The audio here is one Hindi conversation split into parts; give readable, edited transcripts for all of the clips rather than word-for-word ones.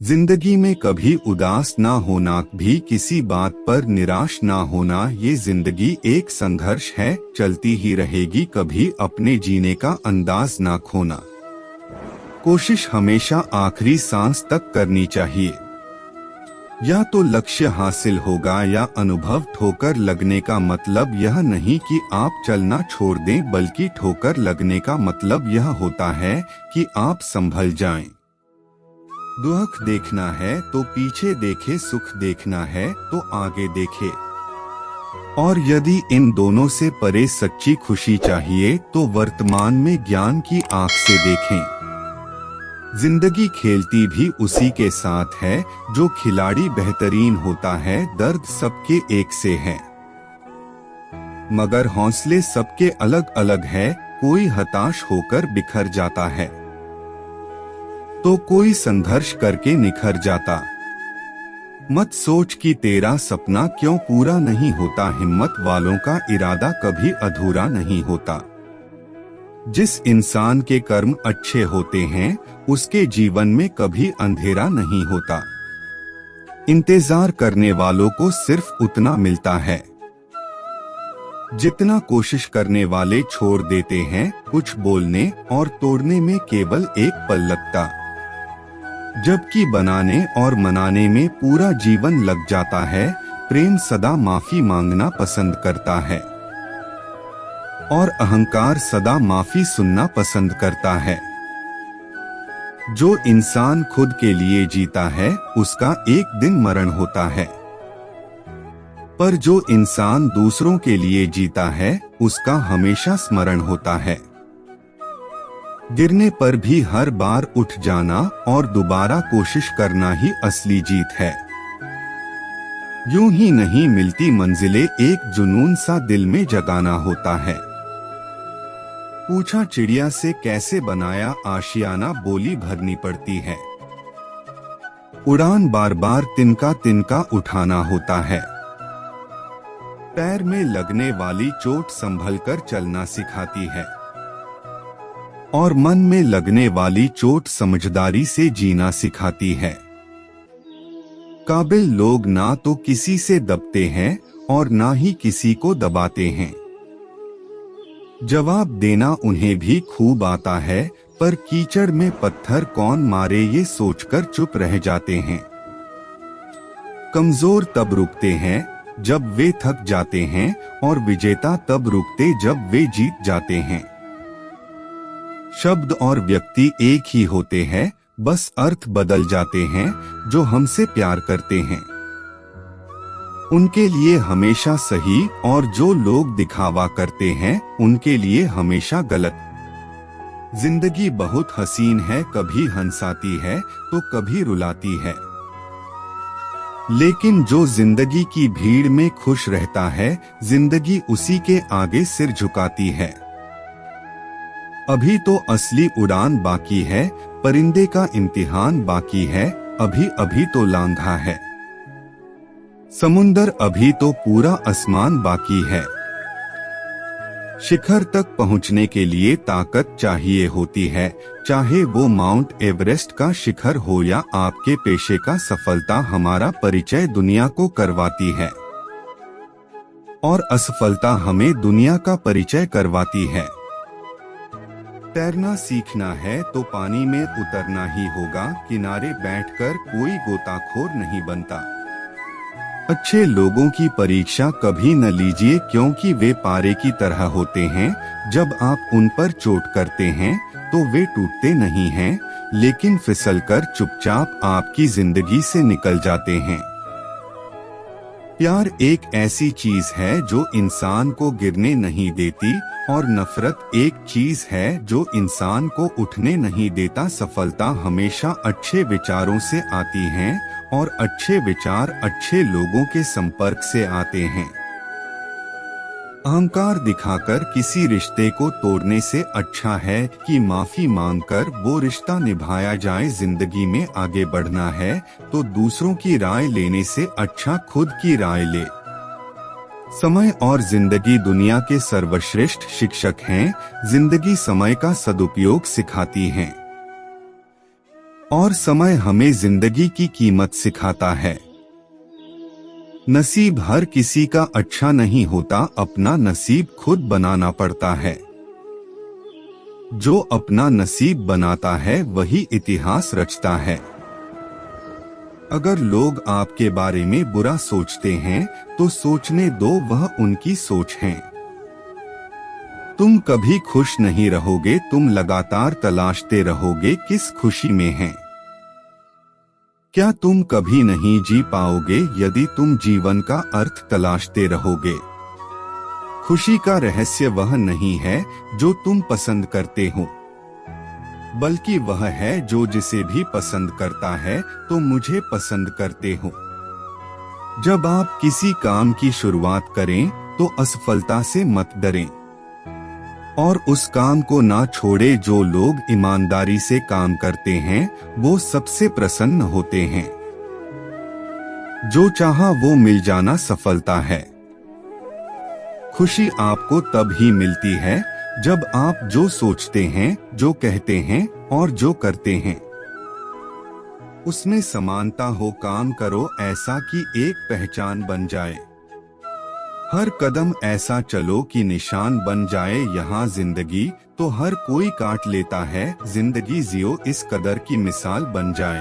जिंदगी में कभी उदास ना होना, भी किसी बात पर निराश ना होना, ये जिंदगी एक संघर्ष है, चलती ही रहेगी, कभी अपने जीने का अंदाज ना खोना। कोशिश हमेशा आखिरी सांस तक करनी चाहिए। या तो लक्ष्य हासिल होगा या अनुभव। ठोकर लगने का मतलब यह नहीं कि आप चलना छोड़ दें, बल्कि ठोकर लगने का मतलब यह होता है कि आप संभल जाएं। दुख देखना है तो पीछे देखे, सुख देखना है तो आगे देखे। और यदि इन दोनों से परे सच्ची खुशी चाहिए तो वर्तमान में ज्ञान की आंख से देखें। जिंदगी खेलती भी उसी के साथ है, जो खिलाड़ी बेहतरीन होता है। दर्द सबके एक से है, मगर हौसले सबके अलग अलग है। कोई हताश होकर बिखर जाता है तो कोई संघर्ष करके निखर जाता। मत सोच कि तेरा सपना क्यों पूरा नहीं होता, हिम्मत वालों का इरादा कभी अधूरा नहीं होता। जिस इंसान के कर्म अच्छे होते हैं, उसके जीवन में कभी अंधेरा नहीं होता। इंतजार करने वालों को सिर्फ उतना मिलता है जितना कोशिश करने वाले छोड़ देते हैं। कुछ बोलने और तोड़ने में केवल एक पल लगता, जबकि बनाने और मनाने में पूरा जीवन लग जाता है। प्रेम सदा माफी मांगना पसंद करता है और अहंकार सदा माफी सुनना पसंद करता है। जो इंसान खुद के लिए जीता है, उसका एक दिन मरण होता है, पर जो इंसान दूसरों के लिए जीता है, उसका हमेशा स्मरण होता है। गिरने पर भी हर बार उठ जाना और दोबारा कोशिश करना ही असली जीत है। यूं ही नहीं मिलती मंजिलें, एक जुनून सा दिल में जगाना होता है। पूछा चिड़िया से कैसे बनाया आशियाना, बोली भरनी पड़ती है। उड़ान बार बार तिनका तिनका उठाना होता है। पैर में लगने वाली चोट संभलकर चलना सिखाती है और मन में लगने वाली चोट समझदारी से जीना सिखाती है। काबिल लोग ना तो किसी से दबते हैं और ना ही किसी को दबाते हैं। जवाब देना उन्हें भी खूब आता है, पर कीचड़ में पत्थर कौन मारे ये सोचकर चुप रह जाते हैं। कमजोर तब रुकते हैं जब वे थक जाते हैं, और विजेता तब रुकते जब वे जीत जाते हैं। शब्द और व्यक्ति एक ही होते हैं, बस अर्थ बदल जाते हैं। जो हमसे प्यार करते हैं उनके लिए हमेशा सही, और जो लोग दिखावा करते हैं उनके लिए हमेशा गलत। जिंदगी बहुत हसीन है, कभी हंसाती है तो कभी रुलाती है, लेकिन जो जिंदगी की भीड़ में खुश रहता है, जिंदगी उसी के आगे सिर झुकाती है। अभी तो असली उड़ान बाकी है, परिंदे का इम्तिहान बाकी है। अभी अभी तो लांघा है समुंदर, अभी तो पूरा आसमान बाकी है। शिखर तक पहुंचने के लिए ताकत चाहिए होती है, चाहे वो माउंट एवरेस्ट का शिखर हो या आपके पेशे का। सफलता हमारा परिचय दुनिया को करवाती है और असफलता हमें दुनिया का परिचय करवाती है। तैरना सीखना है तो पानी में उतरना ही होगा, किनारे बैठकर कोई गोताखोर नहीं बनता। अच्छे लोगों की परीक्षा कभी न लीजिए, क्योंकि वे पारे की तरह होते हैं। जब आप उन पर चोट करते हैं तो वे टूटते नहीं हैं, लेकिन फिसलकर चुपचाप आपकी जिंदगी से निकल जाते हैं। प्यार एक ऐसी चीज है जो इंसान को गिरने नहीं देती, और नफरत एक चीज है जो इंसान को उठने नहीं देता। सफलता हमेशा अच्छे विचारों से आती है, और अच्छे विचार अच्छे लोगों के संपर्क से आते हैं। अहंकार दिखाकर किसी रिश्ते को तोड़ने से अच्छा है कि माफी मांगकर वो रिश्ता निभाया जाए। जिंदगी में आगे बढ़ना है तो दूसरों की राय लेने से अच्छा खुद की राय ले। समय और जिंदगी दुनिया के सर्वश्रेष्ठ शिक्षक हैं। जिंदगी समय का सदुपयोग सिखाती है और समय हमें जिंदगी की कीमत सिखाता है। नसीब हर किसी का अच्छा नहीं होता, अपना नसीब खुद बनाना पड़ता है। जो अपना नसीब बनाता है वही इतिहास रचता है। अगर लोग आपके बारे में बुरा सोचते हैं तो सोचने दो, वह उनकी सोच है। तुम कभी खुश नहीं रहोगे, तुम लगातार तलाशते रहोगे किस खुशी में है। क्या तुम कभी नहीं जी पाओगे यदि तुम जीवन का अर्थ तलाशते रहोगे। खुशी का रहस्य वह नहीं है जो तुम पसंद करते हो, बल्कि वह है जो जिसे भी पसंद करता है तो मुझे पसंद करते हो। जब आप किसी काम की शुरुआत करें तो असफलता से मत डरें और उस काम को ना छोड़े। जो लोग ईमानदारी से काम करते हैं वो सबसे प्रसन्न होते हैं। जो चाहा वो मिल जाना सफलता है। खुशी आपको तब ही मिलती है जब आप जो सोचते हैं, जो कहते हैं और जो करते हैं उसमें समानता हो। काम करो ऐसा कि एक पहचान बन जाए। हर कदम ऐसा चलो कि निशान बन जाए। यहाँ जिंदगी तो हर कोई काट लेता है, जिंदगी जियो इस कदर की मिसाल बन जाए।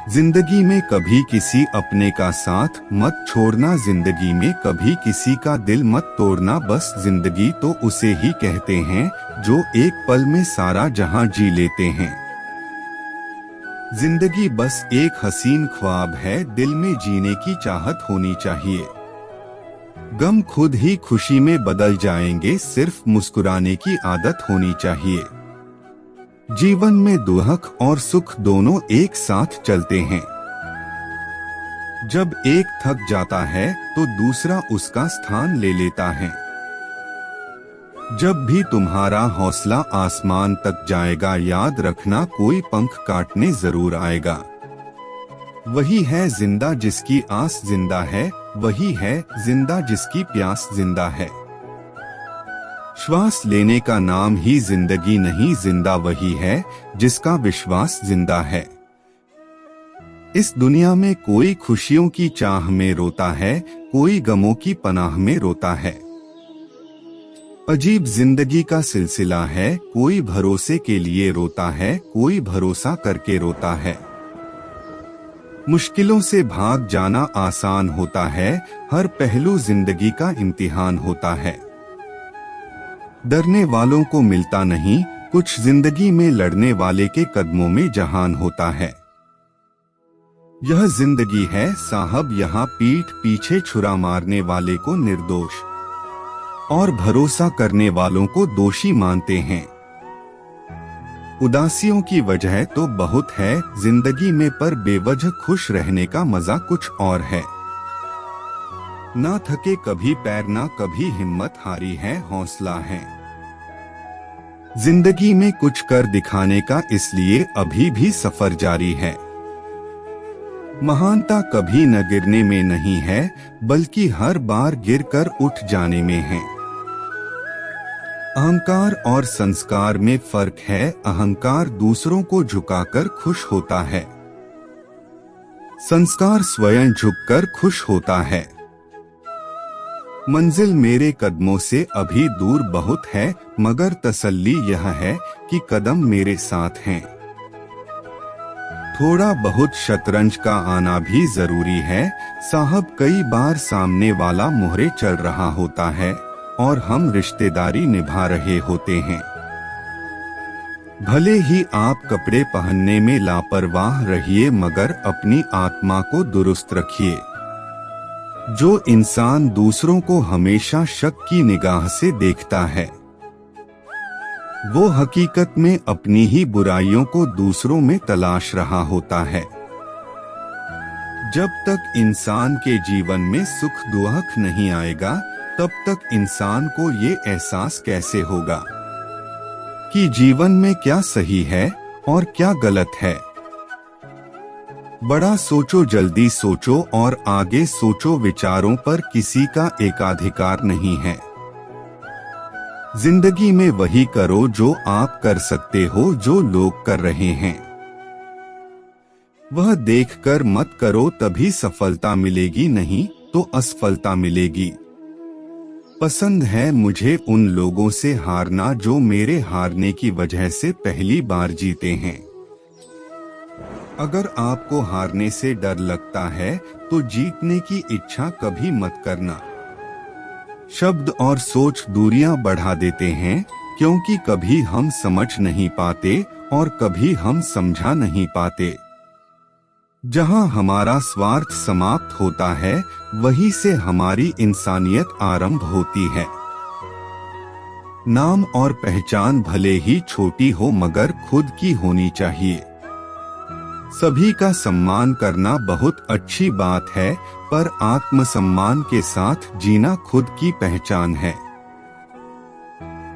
जिंदगी में कभी किसी अपने का साथ मत छोड़ना, जिंदगी में कभी किसी का दिल मत तोड़ना। बस जिंदगी तो उसे ही कहते हैं जो एक पल में सारा जहां जी लेते हैं। जिंदगी बस एक हसीन ख्वाब है, दिल में जीने की चाहत होनी चाहिए। गम खुद ही खुशी में बदल जाएंगे, सिर्फ मुस्कुराने की आदत होनी चाहिए। जीवन में दुख और सुख दोनों एक साथ चलते हैं। जब एक थक जाता है तो दूसरा उसका स्थान ले लेता है। जब भी तुम्हारा हौसला आसमान तक जाएगा, याद रखना कोई पंख काटने जरूर आएगा। वही है जिंदा जिसकी आस जिंदा है, वही है जिंदा जिसकी प्यास जिंदा है। श्वास लेने का नाम ही जिंदगी नहीं, जिंदा वही है जिसका विश्वास जिंदा है। इस दुनिया में कोई खुशियों की चाह में रोता है, कोई गमों की पनाह में रोता है। अजीब जिंदगी का सिलसिला है, कोई भरोसे के लिए रोता है, कोई भरोसा करके रोता है। मुश्किलों से भाग जाना आसान होता है, हर पहलू जिंदगी का इम्तिहान होता है। डरने वालों को मिलता नहीं कुछ, जिंदगी में लड़ने वाले के कदमों में जहान होता है। यह जिंदगी है साहब, यहाँ पीठ पीछे छुरा मारने वाले को निर्दोष और भरोसा करने वालों को दोषी मानते हैं। उदासियों की वजह तो बहुत है जिंदगी में, पर बेवजह खुश रहने का मजा कुछ और है। ना थके कभी पैर, ना कभी हिम्मत हारी है, हौसला है। जिंदगी में कुछ कर दिखाने का, इसलिए अभी भी सफर जारी है। महानता कभी न गिरने में नहीं है, बल्कि हर बार गिरकर उठ जाने में है। अहंकार और संस्कार में फर्क है, अहंकार दूसरों को झुकाकर खुश होता है, संस्कार स्वयं झुककर खुश होता है। मंजिल मेरे कदमों से अभी दूर बहुत है, मगर तसल्ली यह है कि कदम मेरे साथ हैं। थोड़ा बहुत शतरंज का आना भी जरूरी है साहब, कई बार सामने वाला मोहरे चल रहा होता है और हम रिश्तेदारी निभा रहे होते हैं। भले ही आप कपड़े पहनने में लापरवाह रहिए, मगर अपनी आत्मा को दुरुस्त रखिए। जो इंसान दूसरों को हमेशा शक की निगाह से देखता है, वो हकीकत में अपनी ही बुराइयों को दूसरों में तलाश रहा होता है। जब तक इंसान के जीवन में सुख दुख नहीं आएगा, तब तक इंसान को ये एहसास कैसे होगा कि जीवन में क्या सही है और क्या गलत है। बड़ा सोचो, जल्दी सोचो और आगे सोचो, विचारों पर किसी का एकाधिकार नहीं है। जिंदगी में वही करो जो आप कर सकते हो, जो लोग कर रहे हैं। वह देखकर मत करो, तभी सफलता मिलेगी, नहीं तो असफलता मिलेगी। पसंद है मुझे उन लोगों से हारना जो मेरे हारने की वजह से पहली बार जीते हैं। अगर आपको हारने से डर लगता है तो जीतने की इच्छा कभी मत करना। शब्द और सोच दूरियां बढ़ा देते हैं, क्योंकि कभी हम समझ नहीं पाते और कभी हम समझा नहीं पाते। जहां हमारा स्वार्थ समाप्त होता है, वहीं से हमारी इंसानियत आरंभ होती है। नाम और पहचान भले ही छोटी हो मगर खुद की होनी चाहिए। सभी का सम्मान करना बहुत अच्छी बात है, पर आत्मसम्मान के साथ जीना खुद की पहचान है।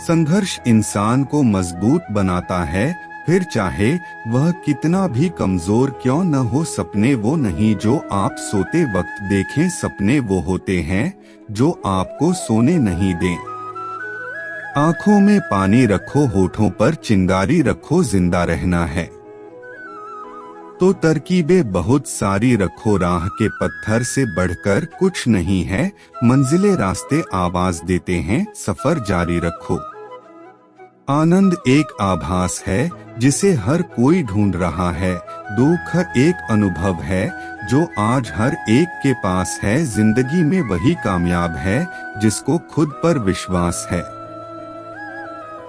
संघर्ष इंसान को मजबूत बनाता है, फिर चाहे वह कितना भी कमजोर क्यों न हो। सपने वो नहीं जो आप सोते वक्त देखें, सपने वो होते हैं जो आपको सोने नहीं दें। आंखों में पानी रखो, होठों पर चिंगारी रखो, जिंदा रहना है तो तरकीबें बहुत सारी रखो। राह के पत्थर से बढ़कर कुछ नहीं है, मंजिलें रास्ते आवाज देते हैं, सफर जारी रखो। आनंद एक आभास है जिसे हर कोई ढूंढ रहा है, दुख एक अनुभव है जो आज हर एक के पास है। जिंदगी में वही कामयाब है जिसको खुद पर विश्वास है।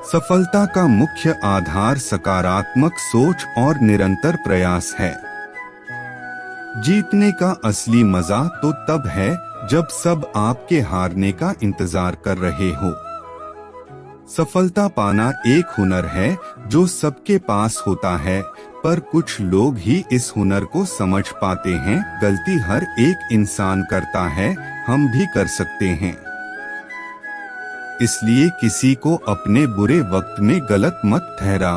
सफलता का मुख्य आधार सकारात्मक सोच और निरंतर प्रयास है। जीतने का असली मजा तो तब है जब सब आपके हारने का इंतजार कर रहे हो। सफलता पाना एक हुनर है जो सबके पास होता है, पर कुछ लोग ही इस हुनर को समझ पाते हैं। गलती हर एक इंसान करता है, हम भी कर सकते हैं। इसलिए किसी को अपने बुरे वक्त में गलत मत ठहरा।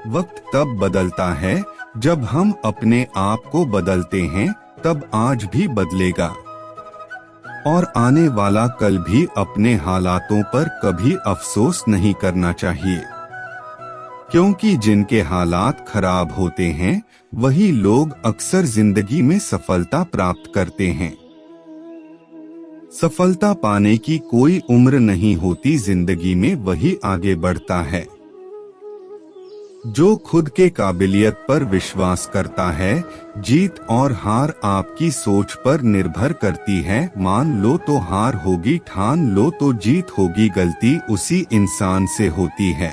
वक्त तब बदलता है जब हम अपने आप को बदलते हैं, तब आज भी बदलेगा और आने वाला कल भी। अपने हालातों पर कभी अफसोस नहीं करना चाहिए, क्योंकि जिनके हालात खराब होते हैं वही लोग अक्सर जिंदगी में सफलता प्राप्त करते हैं। सफलता पाने की कोई उम्र नहीं होती, जिंदगी में वही आगे बढ़ता है जो खुद के काबिलियत पर विश्वास करता है। जीत और हार आपकी सोच पर निर्भर करती है। मान लो तो हार होगी, ठान लो तो जीत होगी। गलती उसी इंसान से होती है।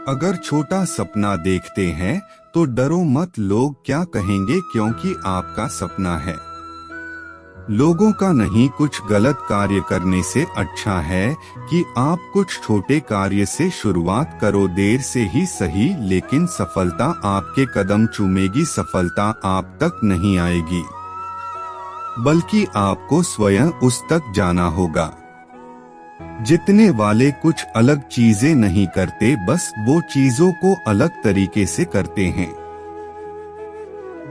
अगर छोटा सपना देखते हैं तो डरो मत, लोग क्या कहेंगे, क्योंकि आपका सपना है। लोगों का नहीं, कुछ गलत कार्य करने से अच्छा है कि आप कुछ छोटे कार्य से शुरुआत करो। देर से ही सही, लेकिन सफलता आपके कदम चूमेगी। सफलता आप तक नहीं आएगी, बल्कि आपको स्वयं उस तक जाना होगा। जितने वाले कुछ अलग चीजें नहीं करते, बस वो चीजों को अलग तरीके से करते हैं।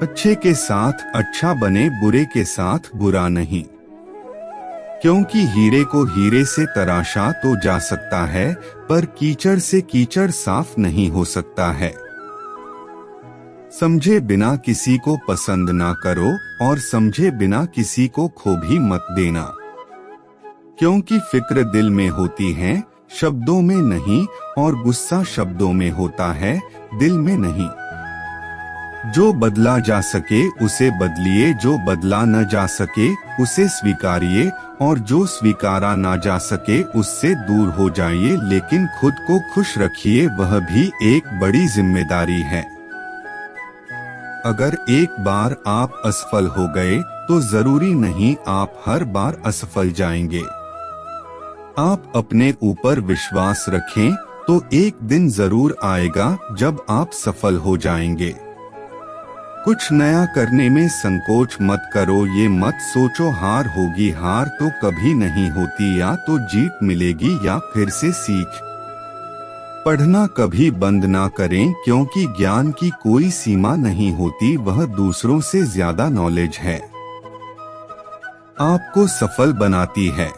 अच्छे के साथ अच्छा बने, बुरे के साथ बुरा नहीं, क्योंकि हीरे को हीरे से तराशा तो जा सकता है, पर कीचड़ से कीचड़ साफ नहीं हो सकता है। समझे बिना किसी को पसंद ना करो और समझे बिना किसी को खो भी मत देना, क्योंकि फिक्र दिल में होती है, शब्दों में नहीं, और गुस्सा शब्दों में होता है, दिल में नहीं। जो बदला जा सके उसे बदलिए, जो बदला न जा सके उसे स्वीकारिए, और जो स्वीकारा ना जा सके उससे दूर हो जाइए। लेकिन खुद को खुश रखिए, वह भी एक बड़ी जिम्मेदारी है। अगर एक बार आप असफल हो गए तो जरूरी नहीं आप हर बार असफल जाएंगे। आप अपने ऊपर विश्वास रखें तो एक दिन जरूर आएगा जब आप सफल हो जाएंगे। कुछ नया करने में संकोच मत करो, ये मत सोचो हार होगी। हार तो कभी नहीं होती, या तो जीत मिलेगी या फिर से सीख। पढ़ना कभी बंद ना करें, क्योंकि ज्ञान की कोई सीमा नहीं होती, वह दूसरों से ज्यादा नॉलेज है आपको सफल बनाती है।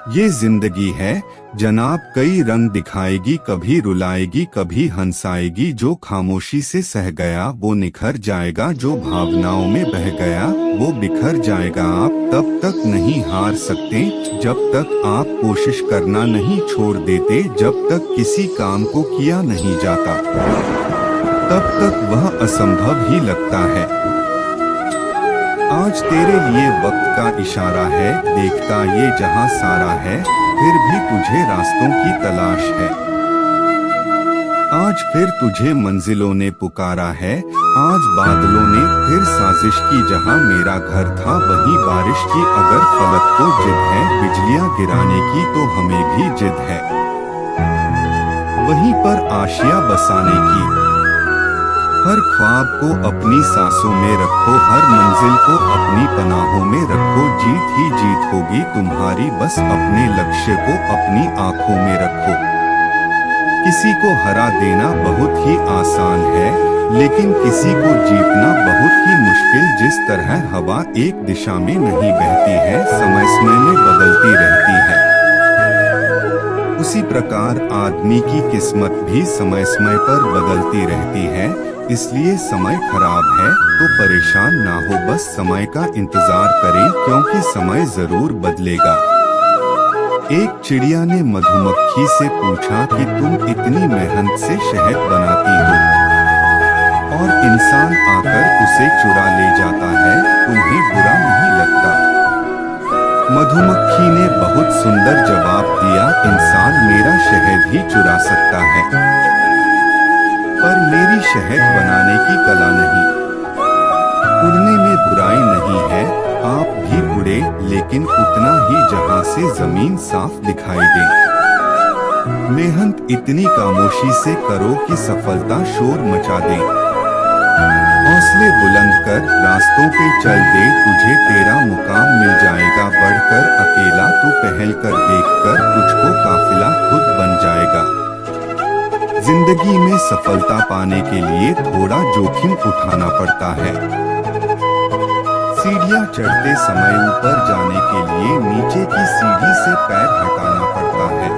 ये जिंदगी है जनाब, कई रंग दिखाएगी, कभी रुलाएगी कभी हंसाएगी। जो खामोशी से सह गया वो निखर जाएगा, जो भावनाओं में बह गया वो बिखर जाएगा। आप तब तक नहीं हार सकते जब तक आप कोशिश करना नहीं छोड़ देते, जब तक किसी काम को किया नहीं जाता तब तक वह असंभव ही लगता है। आज तेरे लिए वक्त का इशारा है, देखता ये जहां सारा है, फिर भी तुझे रास्तों की तलाश है। आज फिर तुझे मंजिलों ने पुकारा है, आज बादलों ने फिर साजिश की। जहां मेरा घर था वहीं बारिश की, अगर फलक को जिद है बिजलियां गिराने की तो हमें भी जिद है वहीं पर आशिया बसाने की। हर ख्वाब को अपनी सांसों में रखो, हर मंजिल को अपनी पनाहों में रखो। जीत ही जीत होगी तुम्हारी, बस अपने लक्ष्य को अपनी आंखों में रखो। किसी को हरा देना बहुत ही आसान है, लेकिन किसी को जीतना बहुत ही मुश्किल। जिस तरह हवा एक दिशा में नहीं बहती है, समय समय में बदलती रहती है, उसी प्रकार आदमी की किस्मत भी समय समय पर बदलती रहती है। इसलिए समय खराब है तो परेशान ना हो, बस समय का इंतजार करें, क्योंकि समय जरूर बदलेगा। एक चिड़िया ने मधुमक्खी से पूछा कि तुम इतनी मेहनत से शहद बनाती हो और इंसान आकर उसे चुरा ले जाता है, तुम्हें बुरा नहीं लगता? मधुमक्खी ने बहुत सुंदर जवाब दिया, इंसान मेरा शहद ही चुरा सकता है पर मेरी शहद बनाने की कला नहीं। उड़ने में बुराई नहीं है, आप भी उड़े, लेकिन उतना ही जहां से जमीन साफ दिखाई दे। मेहनत इतनी खामोशी से करो कि सफलता शोर मचा दे। हौसले बुलंद कर रास्तों पे चल दे, तुझे तेरा मुकाम मिल जाएगा। बढ़कर अकेला तू पहल कर, देखकर तुझको काफिला खुद बन जाएगा। जिंदगी में सफलता पाने के लिए थोड़ा जोखिम उठाना पड़ता है। सीढ़ियां चढ़ते समय ऊपर जाने के लिए नीचे की सीढ़ी से पैर हटाना पड़ता है।